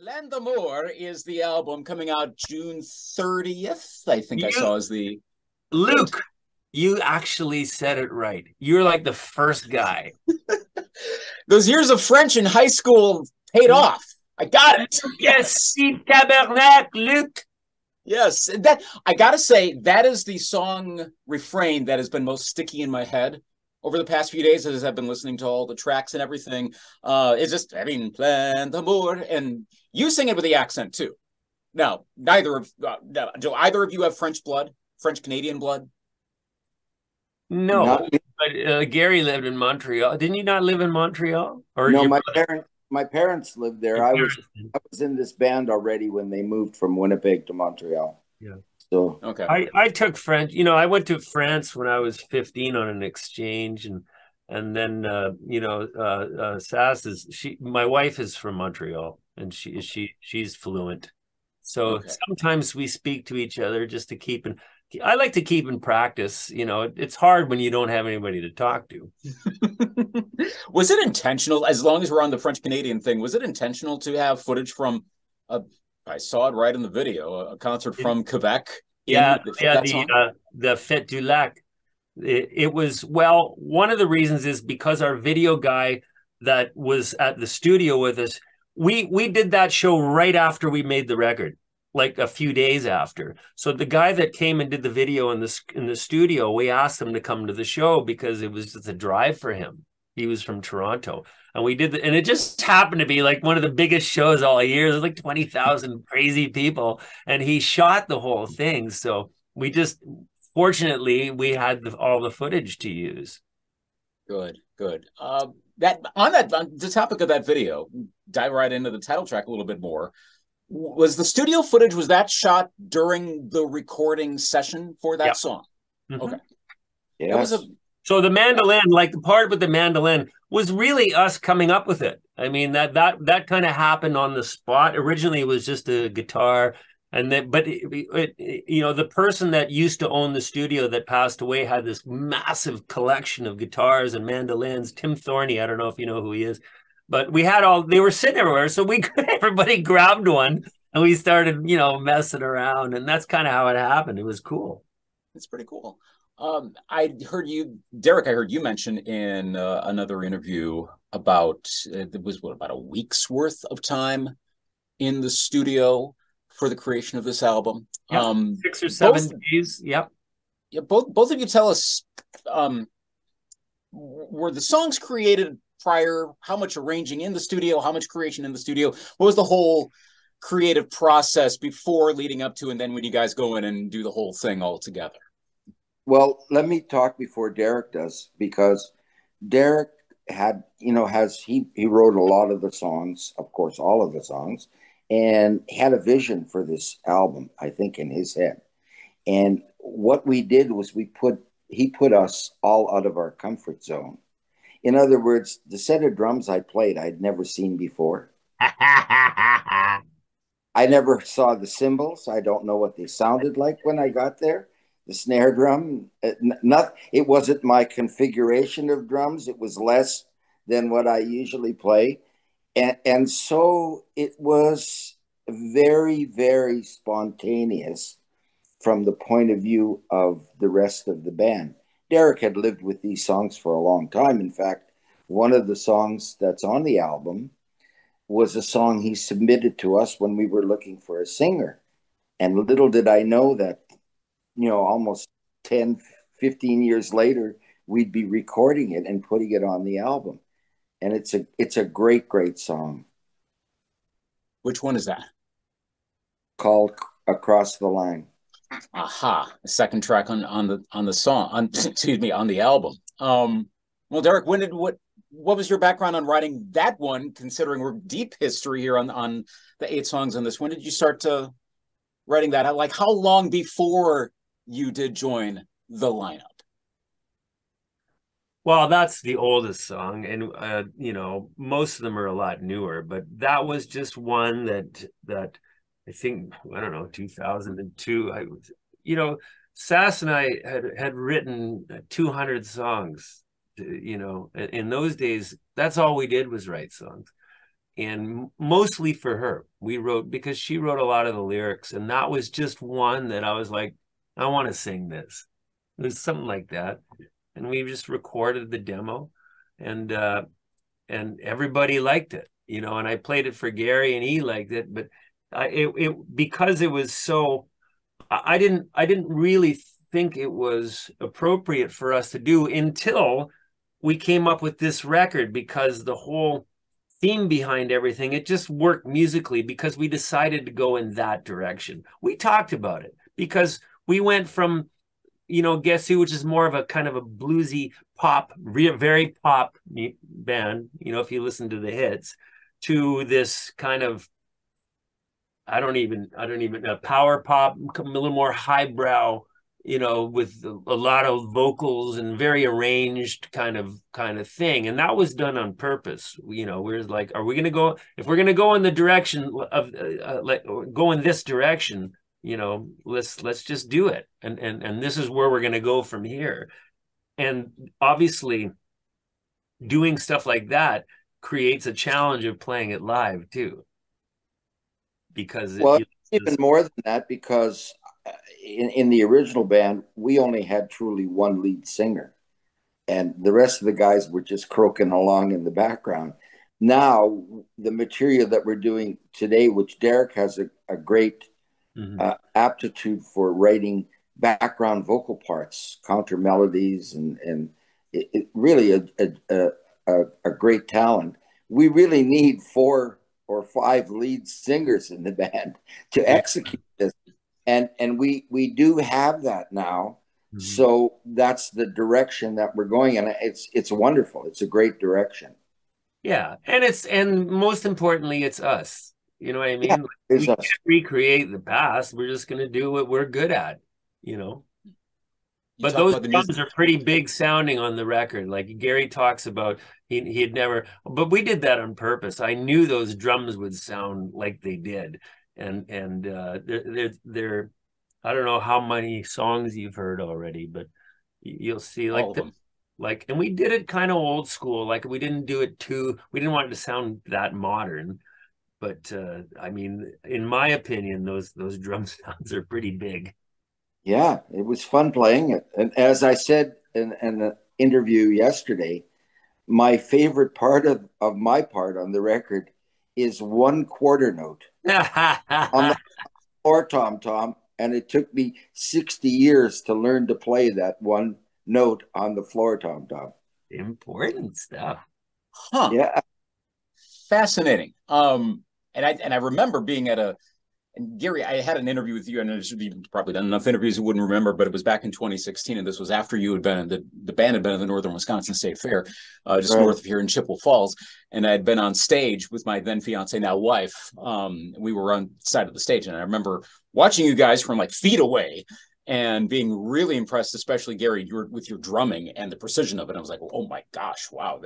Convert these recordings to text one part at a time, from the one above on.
Plein D'Amour is the album coming out June 30th, I think I You, saw is the date. Luke, you actually said it right. You're like the first guy. Those years of French in high school paid off. I got it. Yes. Merci, tabernacle, Luke. Yes. That I gotta say, that is the song refrain that has been most sticky in my head over the past few days as I've been listening to all the tracks and everything. It's just, I mean, Plein D'Amour, and you sing it with the accent too. No, neither of do either of you have French blood, French Canadian blood? No, Not but Gary lived in Montreal. Didn't you not live in Montreal? Or no, your my parents lived there. your I was parents did? I was in this band already when they moved from Winnipeg to Montreal. Yeah. So Okay. I took French. I went to France when I was 15 on an exchange, and then Sass is my wife is from Montreal, and she's fluent. So Okay. sometimes we speak to each other just to keep in. I like to keep in practice. It's hard when you don't have anybody to talk to. Was it intentional, as long as we're on the French Canadian thing, was it intentional to have footage from a, I saw it right in the video, a concert from Quebec Yeah, in for yeah, that song? the Fête du Lac. It was, well, one of the reasons is because our video guy that was at the studio with us, we did that show right after we made the record, like a few days after. So the guy that came and did the video in the studio, we asked him to come to the show because it was just a drive for him. He was from Toronto. And we did, and it just happened to be like one of the biggest shows all year. There's like 20,000 crazy people, and he shot the whole thing. So we just, fortunately, we had all the footage to use. Good, good. On the topic of that video, dive right into the title track a little bit more. Was the studio footage, was that shot during the recording session for Yeah. that song? Mm-hmm. Okay. That was a yes, So the mandolin, like the part with the mandolin, was really us coming up with it. I mean, that kind of happened on the spot. Originally, it was just a guitar, and then but the person that used to own the studio that passed away had this massive collection of guitars and mandolins. Tim Thorney, I don't know if you know who he is, but we had all, they were sitting everywhere, so we everybody grabbed one and we started messing around, and that's kind of how it happened. It was cool. It's pretty cool. I heard you, Derek. I heard you mention in another interview about it was what, about a week's worth of time in the studio for the creation of this album. Yeah, 6 or 7 Both, days. Yep. yeah, both of you tell us, were the songs created prior? How much arranging in the studio? How much creation in the studio? What was the whole creative process before, leading up to, and then when you guys go in and do the whole thing all together? well, let me talk before Derek does, because Derek he wrote a lot of the songs, of course, all of the songs, and had a vision for this album, I think, in his head. And what we did was he put us all out of our comfort zone. In other words, the set of drums I played, I'd never seen before. I never saw the cymbals. I don't know what they sounded like when I got there. The snare drum, it wasn't my configuration of drums. It was less than what I usually play. And so it was very, very spontaneous from the point of view of the rest of the band. Derek had lived with these songs for a long time. In fact, one of the songs that's on the album was a song he submitted to us when we were looking for a singer. And little did I know that, almost 10, 15 years later, we'd be recording it and putting it on the album. And it's a great, great song Which one is that? called Across the Line. Aha, the second track on the song, on excuse me, on the album. Well, Derek, what was your background on writing that one? Considering we're deep history here on the 8 songs on this, when did you start to writing that? Like, how long before you did join the lineup? Well, that's the oldest song, and most of them are a lot newer. But that was just one that I think, I don't know, 2002. Sass and I had written 200 songs. In those days, that's all we did was write songs. and mostly for her. We wrote, because she wrote a lot of the lyrics, and that was just one that I was like, I want to sing this. It was something like that. And we just recorded the demo, and everybody liked it, you know, and I played it for Garry and he liked it, but because it was so, I didn't really think it was appropriate for us to do until we came up with this record, because the whole theme behind everything, it just worked musically because we decided to go in that direction. We talked about it because we went from, you know, Guess Who, which is more of a kind of a bluesy pop, very pop band, you know, if you listen to the hits, to this kind of, I don't even power pop, a little more highbrow, you know, with a lot of vocals and very arranged kind of thing. And that was done on purpose. You know, we're like, are we going to go, if we're going to go in the direction of go in this direction, you know, let's just do it. And this is where we're going to go from here. And obviously doing stuff like that creates a challenge of playing it live too. Because even more than that, because in the original band, we only had truly one lead singer, and the rest of the guys were just croaking along in the background. Now, the material that we're doing today, which Derek has a great aptitude for writing background vocal parts, counter melodies, and it really a great talent. We really need 4 or 5 lead singers in the band to execute this. And we do have that now. So that's the direction that we're going, and it's wonderful. It's a great direction. Yeah, and most importantly, it's us. You know what I mean? Yeah, we can't recreate the past. We're just going to do what we're good at, you know. But those drums are pretty big sounding on the record. Like Garry talks about, he had never, but we did that on purpose. I knew those drums would sound like they did, and they're I don't know how many songs you've heard already, but you'll see like all of them. Like, and we did it kind of old school. Like we didn't do it we didn't want it to sound that modern. But I mean, in my opinion, those drum sounds are pretty big. Yeah, it was fun playing it. And as I said in the interview yesterday, my favorite part of my part on the record is one quarter note on the floor tom. And it took me 60 years to learn to play that one note on the floor tom. Important stuff. Huh. Yeah. Fascinating. And I remember being at and Garry, I had an interview with you, and you've probably done enough interviews you wouldn't remember, but it was back in 2016, and this was after you had been, the band had been at the Northern Wisconsin State Fair, just north of here in Chippewa Falls, and I had been on stage with my then fiance, now wife. We were on the side of the stage, and I remember watching you guys from like feet away, and being really impressed, especially Garry, with your drumming and the precision of it. I was like, oh my gosh, wow!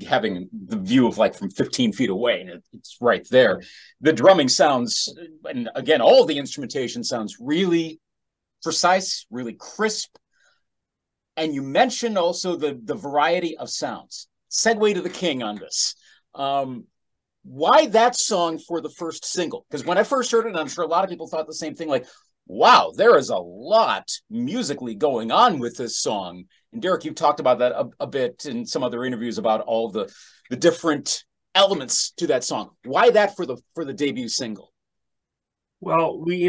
Having the view of like from 15 feet away, and it's right there. The drumming sounds, and again, all the instrumentation sounds really precise, really crisp. And you mentioned also the variety of sounds. Segue to the king on this. Why that song for the first single? Because when I first heard it, I'm sure a lot of people thought the same thing, like, wow, there is a lot musically going on with this song. And Derek, you've talked about that a bit in some other interviews about all the different elements to that song. Why that for the debut single? Well, we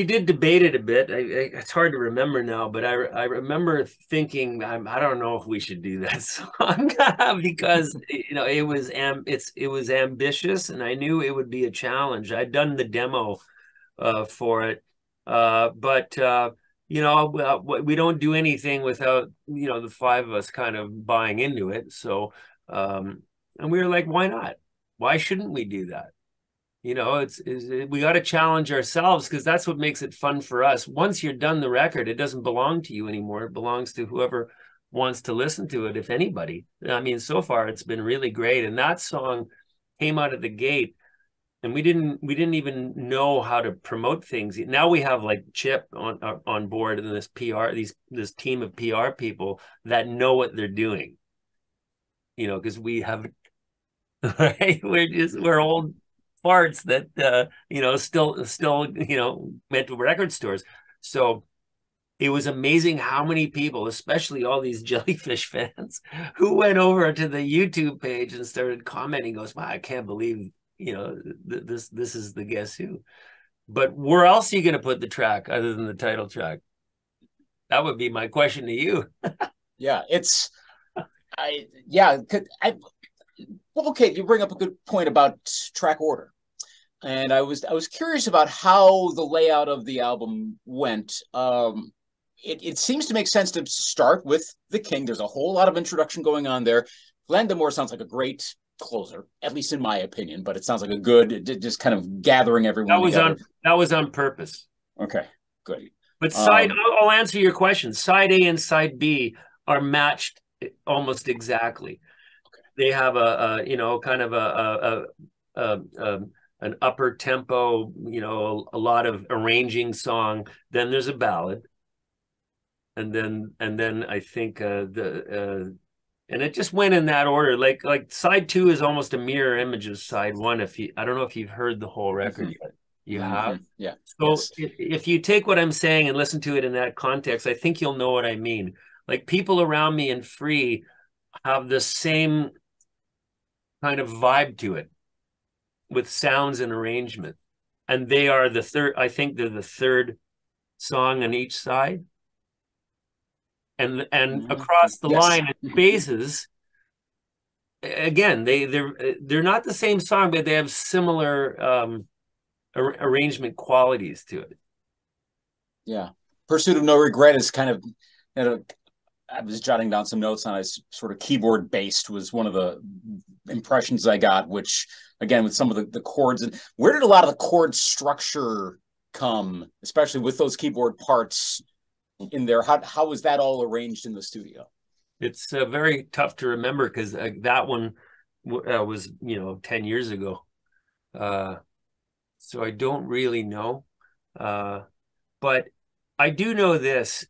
did debate it a bit. It's hard to remember now, but I remember thinking, I don't know if we should do that song because you know it was ambitious, and I knew it would be a challenge. I'd done the demo for it, but you know, we don't do anything without, you know, the 5 of us kind of buying into it. So and we were like, why not? Why shouldn't we do that? You know, we got to challenge ourselves, because that's what makes it fun for us. Once you're done the record, it doesn't belong to you anymore. It belongs to whoever wants to listen to it, if anybody. I mean, so far it's been really great. And that song came out of the gate, and we didn't even know how to promote things. Now we have like Chip on board, and this team of PR people that know what they're doing. You know, because we have right? We're old farts that still went to record stores. So it was amazing how many people, especially all these Jellyfish fans, who went over to the YouTube page and started commenting, goes, wow, I can't believe, this is the Guess Who. But where else are you going to put the track other than the title track? That would be my question to you. Yeah, well, okay, you bring up a good point about track order. And I was curious about how the layout of the album went. It seems to make sense to start with The King. There's a whole lot of introduction going on there. Plein D'Amour sounds like a great closer, at least in my opinion, but it sounds like a good, just kind of gathering everyone together. That was on purpose. Okay, good. But I'll answer your question. Side A and side B are matched almost exactly. Okay. They have an upper tempo, a lot of arranging song. Then there's a ballad, and then I think and it just went in that order. Like side 2 is almost a mirror image of side 1. I don't know if you've heard the whole record yet. You have? Yeah. So yes. If you take what I'm saying and listen to it in that context, I think you'll know what I mean. Like people around me in Free have the same kind of vibe to it with sounds and arrangement. And they are I think they're the third song on each side. And across the line at bases, again, they're not the same song, but they have similar arrangement qualities to it. Yeah. Pursuit of No Regret is kind of, I was jotting down some notes on it, sort of keyboard based was one of the impressions I got, which again, with some of the chords, and where did a lot of the chord structure come, especially with those keyboard parts in there? How was that all arranged in the studio? It's very tough to remember because that one was 10 years ago. So I don't really know. But I do know this,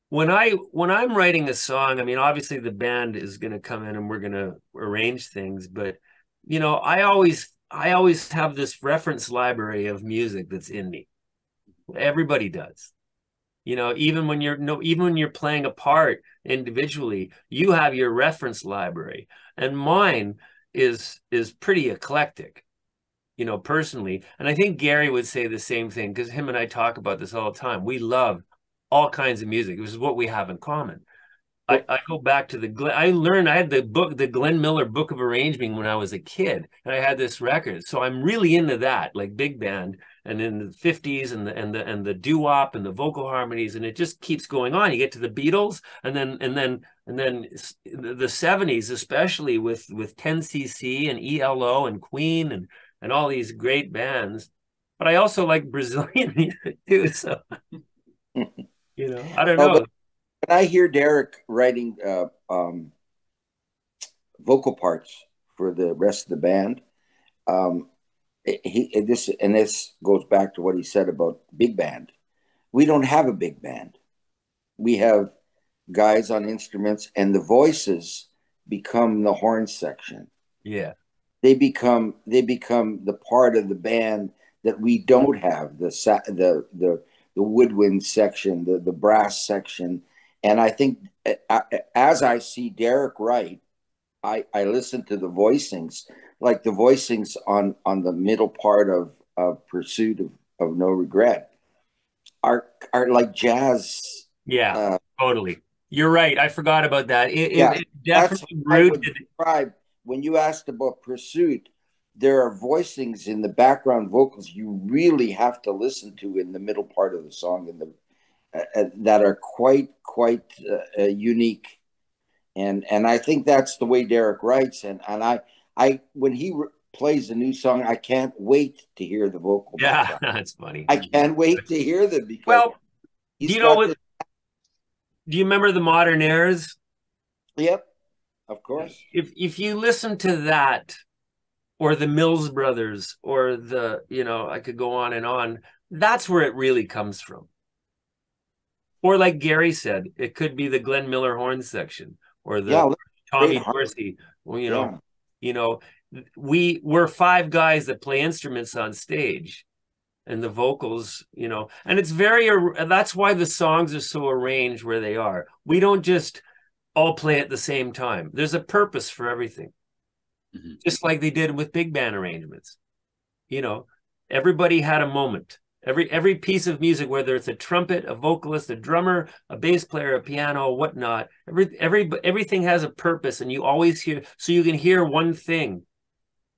when I'm writing a song, I mean, obviously the band is going to come in and we're going to arrange things, but I always have this reference library of music that's in me. Everybody does. Even when you're playing a part individually, you have your reference library, and mine is pretty eclectic, personally. And I think Garry would say the same thing because him and I talk about this all the time. We love all kinds of music. This is what we have in common. I go back to I had the Glenn Miller Book of Arranging when I was a kid, and I had this record. So I'm really into that, like big band, and in the 50s and the doo-wop and the vocal harmonies, and it just keeps going on. You get to the Beatles, and then the 70s, especially with 10cc and ELO and Queen and all these great bands. But I also like Brazilian music too. So I don't know. When I hear Derek writing vocal parts for the rest of the band, this goes back to what he said about big band. We don't have a big band. We have guys on instruments, and the voices become the horn section. Yeah, they become the part of the band that we don't have, the woodwind section, the brass section. And I think as I see Derek write, I listen to the voicings, like the voicings on the middle part of Pursuit of No Regret are like jazz. Yeah, totally. You're right. I forgot about that. It definitely rooted. When you asked about Pursuit, there are voicings in the background vocals you really have to listen to in the middle part of the song, that are quite unique, and I think that's the way Derek writes. And I when he plays a new song, I can't wait to hear the vocal. Yeah, that's funny. I can't wait to hear them because do you remember the Modern Airs? Yep, of course. If you listen to that, or the Mills Brothers, or I could go on and on. That's where it really comes from. Or like Garry said, it could be the Glenn Miller horn section, or the Tommy Dorsey. Well, You know, we're five guys that play instruments on stage, and the vocals, you know, and it's very, that's why the songs are so arranged where they are. We don't just all play at the same time. There's a purpose for everything. Just like they did with big band arrangements. You know, everybody had a moment. Every piece of music, whether it's a trumpet, a vocalist, a drummer, a bass player, a piano, whatnot, everything has a purpose, and you always hear, so you can hear one thing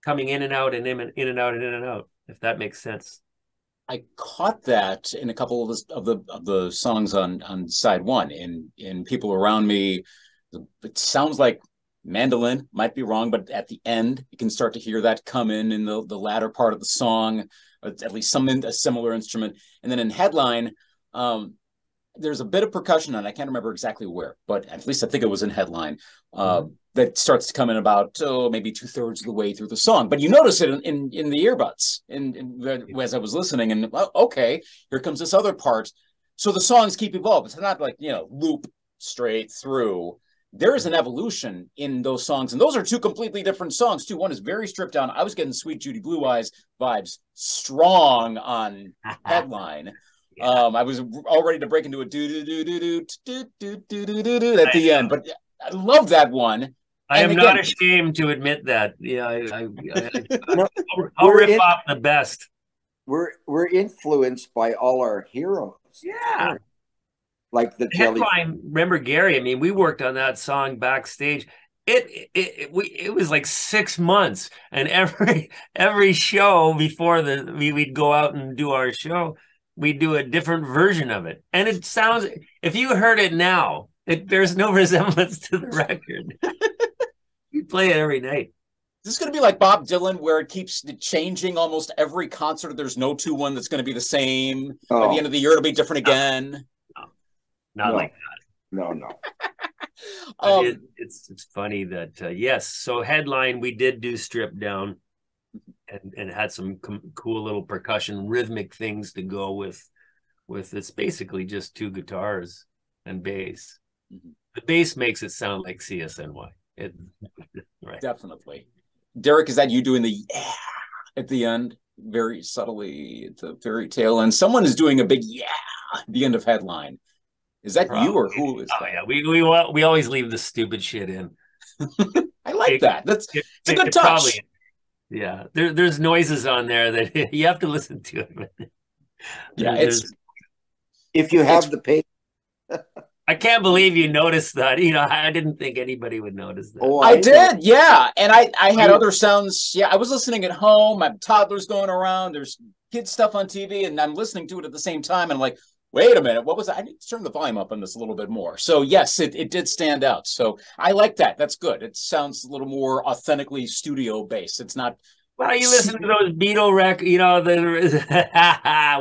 coming in and out and in and out and in and out, if that makes sense. I caught that in a couple of the songs on side one, in People Around Me. It sounds like mandolin, might be wrong, but at the end you can start to hear that come in the latter part of the song, or at least a similar instrument. And then in Headline, there's a bit of percussion, and I can't remember exactly where, but at least I think it was in Headline, that starts to come in about maybe 2/3 of the way through the song. But you notice it in the earbuds as I was listening, and okay, here comes this other part. So the songs keep evolving. It's not like, you know, loop straight through. There is an evolution in those songs, and those are two completely different songs too. One is very stripped down. I was getting Sweet Judy Blue Eyes vibes strong on Headline. I was all ready to break into a do do do do do do do do do do at the end, but I love that one. I am not ashamed to admit that. Yeah, I'll rip off the best. We're influenced by all our heroes. Yeah. Like the Headline, remember Gary? I mean, we worked on that song backstage. It was like 6 months, and every show before we'd go out and do our show, we'd do a different version of it. And it sounds, if you heard it now, there's no resemblance to the record. We play it every night. This is going to be like Bob Dylan, where it keeps changing almost every concert. There's no one that's going to be the same. By the end of the year, it'll be different again. Not like that. No. It's funny that yes. So Headline, we did do stripped down, and had some cool little percussion rhythmic things to go with. It's basically just two guitars and bass. The bass makes it sound like CSNY. Right. Definitely. Derek, is that you doing the yeah at the end, very subtly at the very tail end? Someone is doing a big yeah at the end of Headline. Is that you or who is that? Yeah, we always leave the stupid shit in. I like that. It's a good touch. Probably, yeah, there's noises on there that you have to listen to it. Yeah, if you have the page. I can't believe you noticed that. You know, I didn't think anybody would notice that. Oh, I did, yeah. And I had other sounds. Yeah, I was listening at home. My toddler's going around. There's kids stuff on TV, and I'm listening to it at the same time. And I'm like, wait a minute, what was that? I need to turn the volume up on this a little bit more. So yes, it did stand out. So I like that. That's good. It sounds a little more authentically studio based. It's not. Well, you listen to those Beatle records, you know,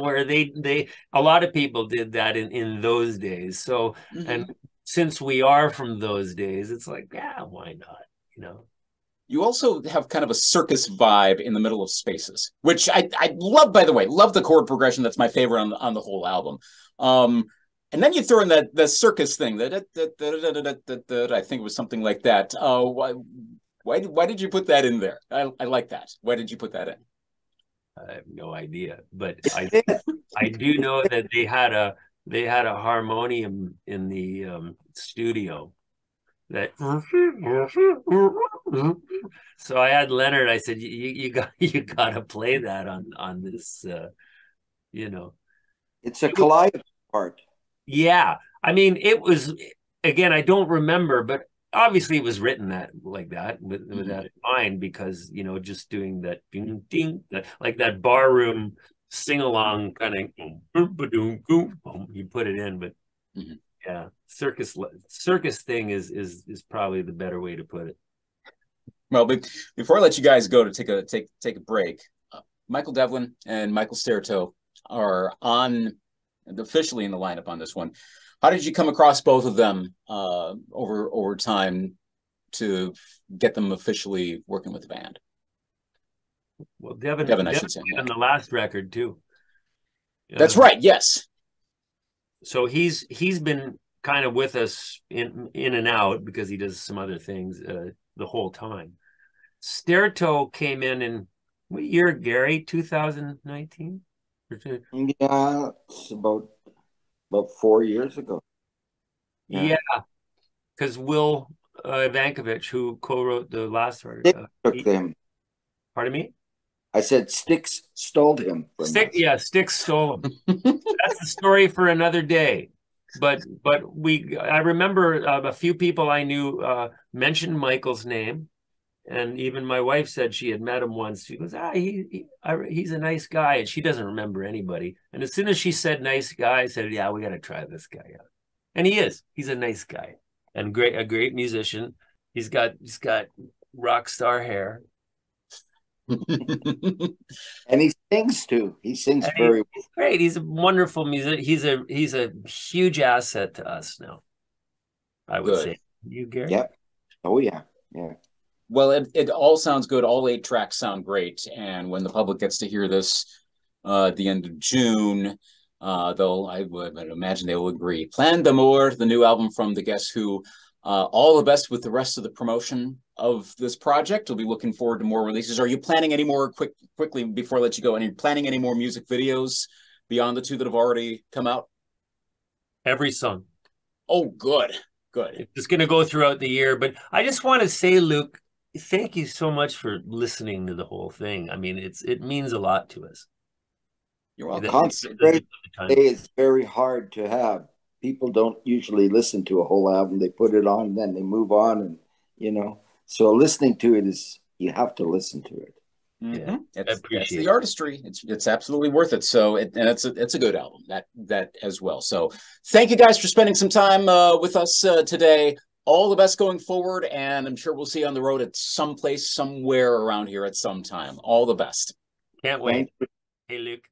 where they a lot of people did that in those days. So, and since we are from those days, it's like, yeah, why not? You know. You also have kind of a circus vibe in the middle of Spaces, which I love, by the way. Love the chord progression. That's my favorite on the whole album. And then you throw in the circus thing. I think it was something like that. Why did you put that in there? I like that. Why did you put that in? I have no idea, but I do know that they had a harmonium in the studio. That so I had Leonard. I said, you got to play that on this. You know, it's a collide part. Yeah, I mean, it was, again, I don't remember, but obviously it was written like that with that in mind, because, you know, just doing that ding ding, like that bar room sing along kind of, you put it in, but. Yeah, circus thing is probably the better way to put it. Well, before I let you guys go to take a break, Michael Devlin and Michael Sterto are officially in the lineup on this one. How did you come across both of them over time to get them officially working with the band? Well, Devin I should say, on the last record too. That's right. Yes. So he's been kind of with us in and out, because he does some other things the whole time. Sterto came in what year, Gary? 2019? Yeah, it's about 4 years ago. Yeah, because Will Ivankovich, who co-wrote the last part, Sticks took them. pardon me? I said Sticks stole him from us. Yeah, Sticks stole him. That's the story for another day. But I remember a few people I knew mentioned Michael's name, and even my wife said she had met him once. She goes, he's a nice guy, and she doesn't remember anybody. And as soon as she said nice guy, I said, yeah, we got to try this guy out. And he is. He's a nice guy and a great musician. He's got rock star hair. And he sings too. He sings very well. He's great. He's a wonderful music. He's a huge asset to us now, I would say. You, Gary? Yep. Oh yeah. Yeah. Well, it all sounds good. All 8 tracks sound great. And when the public gets to hear this at the end of June, I would imagine they will agree. Plein D'Amour, the new album from the Guess Who. All the best with the rest of the promotion of this project. We'll be looking forward to more releases. Are you planning any more, quickly before I let you go, planning any more music videos beyond the 2 that have already come out? Every song. Oh, good. Good. It's going to go throughout the year. But I just want to say, Luke, thank you so much for listening to the whole thing. I mean, it means a lot to us. You're welcome. Concentration is very hard to have. People don't usually listen to a whole album. They put it on, then they move on, and so listening to it is, you have to listen to it. Mm-hmm. Yeah, that's the artistry. It's absolutely worth it. So it's a good album that as well. So thank you guys for spending some time with us today. All the best going forward, and I'm sure we'll see you on the road at some place somewhere around here at some time. All the best. Can't wait. Hey, Luke.